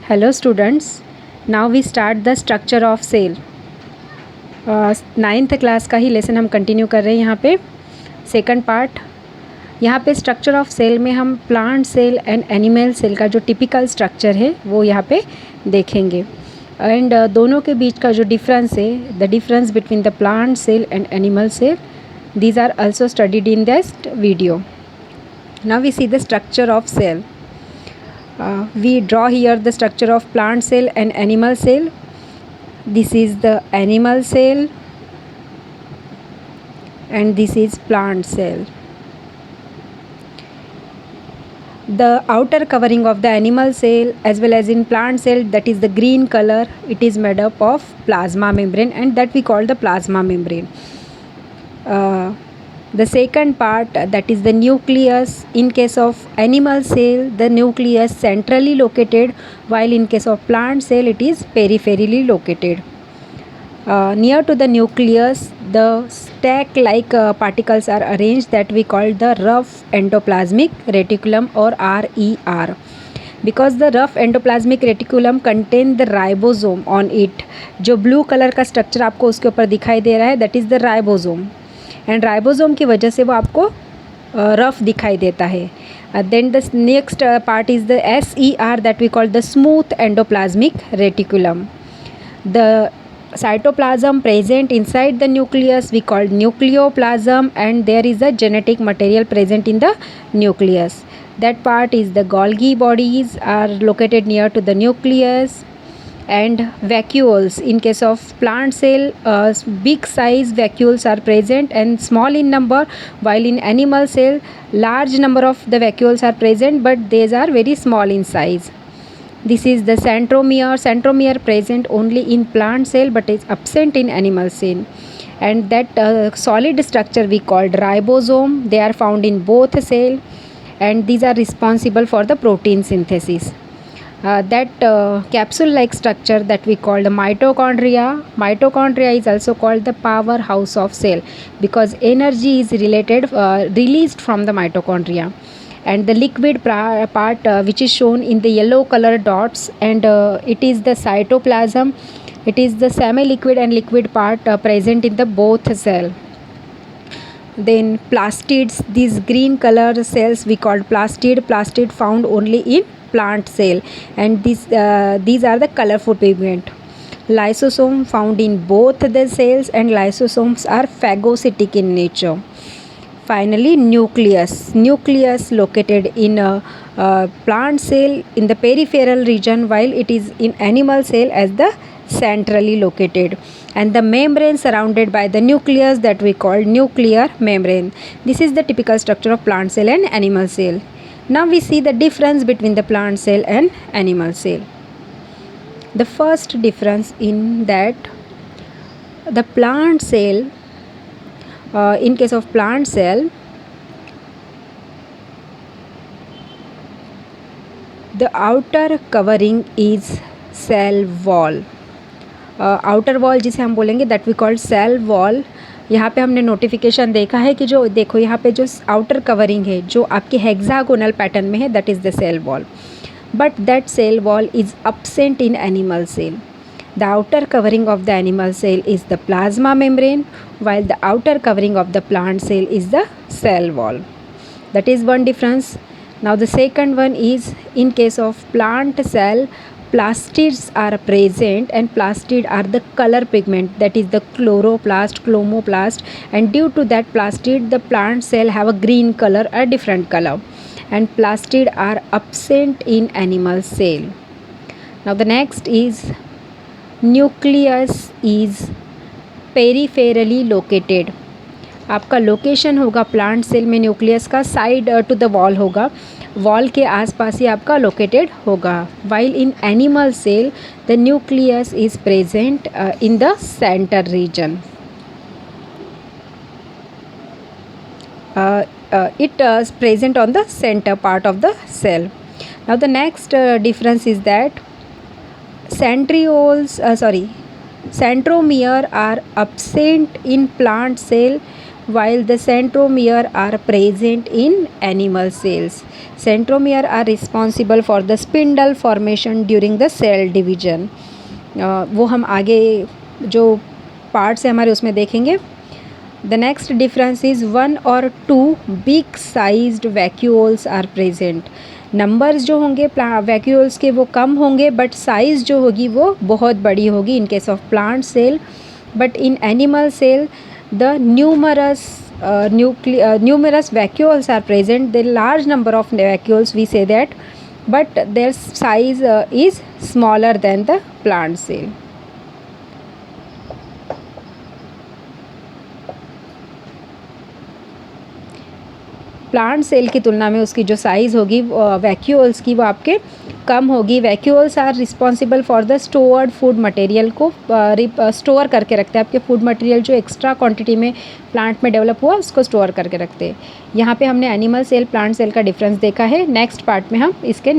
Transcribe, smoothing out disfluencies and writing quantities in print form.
Hello students, now we start the structure of cell. 9th class का ही lesson हम continue कर रहे हैं यहाँ पे सेकंड पार्ट. यहाँ पे स्ट्रक्चर ऑफ सेल में हम plant cell and animal cell का जो टिपिकल स्ट्रक्चर है वो यहाँ पे देखेंगे. एंड दोनों के बीच का जो डिफरेंस है, the difference between the plant cell and animal cell, these are also studied in this video. Now we see the structure of cell. We draw here the structure of plant cell and animal cell. This is the animal cell and this is plant cell. The outer covering of the animal cell as well as in plant cell, that is the green color, it is made up of plasma membrane and that we call the plasma membrane. The second part, that is the nucleus. In case of animal cell, the nucleus centrally located, while in case of plant cell it is peripherally located. Near to the nucleus, the stack like particles are arranged, that we call the rough endoplasmic reticulum or RER. Because the rough endoplasmic reticulum contain the ribosome on it. जो blue colour का structure आपको उसके ऊपर दिखाई दे रहा है, that is the ribosome. And ribosome की वजह से वो आपको रफ दिखाई देता है. Then the next part is the SER, that we call the smooth endoplasmic reticulum. The cytoplasm present inside the nucleus we call nucleoplasm, and there is a genetic material present in the nucleus. That part is the Golgi bodies are located near to the nucleus. And vacuoles, in case of plant cell, big size vacuoles are present and small in number, while in animal cell large number of the vacuoles are present but these are very small in size. This is the centromere present only in plant cell but is absent in animal cell. And that solid structure we called ribosome, they are found in both cell and these are responsible for the protein synthesis. That capsule like structure that we call the mitochondria is also called the powerhouse of cell because energy is released from the mitochondria. And the liquid part which is shown in the yellow color dots, and it is the cytoplasm. It is the semi-liquid and liquid part present in the both cell. Then plastids, these green color cells we called plastid found only in plant cell, and these are the colorful pigment. Lysosome found in both the cells and lysosomes are phagocytic in nature. Finally, nucleus located in a plant cell in the peripheral region, while it is in animal cell as the centrally located. And the membrane surrounded by the nucleus, that we call nuclear membrane. This is the typical structure of plant cell and animal cell. Now we see the difference between the plant cell and animal cell. The first difference in that the plant cell, in case of plant cell, the outer covering is cell wall. Outer wall जिसे हम बोलेंगे, that we called cell wall. यहाँ पे हमने notification देखा है कि जो देखो यहाँ पे जो आउटर कवरिंग है जो आपके हेक्सागोनल पैटर्न में है, that is the cell wall. But that cell wall is absent in animal cell. The outer covering of the animal cell is the plasma membrane, while the outer covering of the plant cell is the cell wall. That is one difference. Now the second one is, in case of plant cell, plastids are present, and plastid are the color pigment, that is the chloroplast, chromoplast, and due to that plastid the plant cell have a green color, a different color, and plastid are absent in animal cell. Now the next is nucleus is peripherally located. आपका location होगा plant cell में nucleus का side to the wall होगा, wall के आसपास ही आपका located होगा. While in animal cell the nucleus is present in the centre region. It is present on the center part of the cell. Now the next difference is that centromere are absent in plant cell, while the centromere are present in animal cells. Centromere are responsible for the spindle formation during the cell division. वो हम आगे जो parts है हमारे उसमें देखेंगे. The next difference is 1 or 2 big sized vacuoles are present. Numbers जो होंगे वैक्यूल्स के वो कम होंगे, बट साइज़ जो होगी वो बहुत बड़ी होगी in case of plant cell. But in animal cell the numerous vacuoles are present. The large number of vacuoles we say that, but their size is smaller than the plant cell. Plant cell की तुलना में उसकी जो size होगी vacuoles की वो आपके कम होगी. Vacuoles are responsible for the stored food material को स्टोर करके रखते हैं. आपके फूड मटेरियल जो एक्स्ट्रा क्वांटिटी में प्लांट में डेवलप हुआ उसको स्टोर करके रखते हैं. यहाँ पे हमने एनिमल सेल प्लांट सेल का डिफरेंस देखा है. नेक्स्ट पार्ट में हम इसके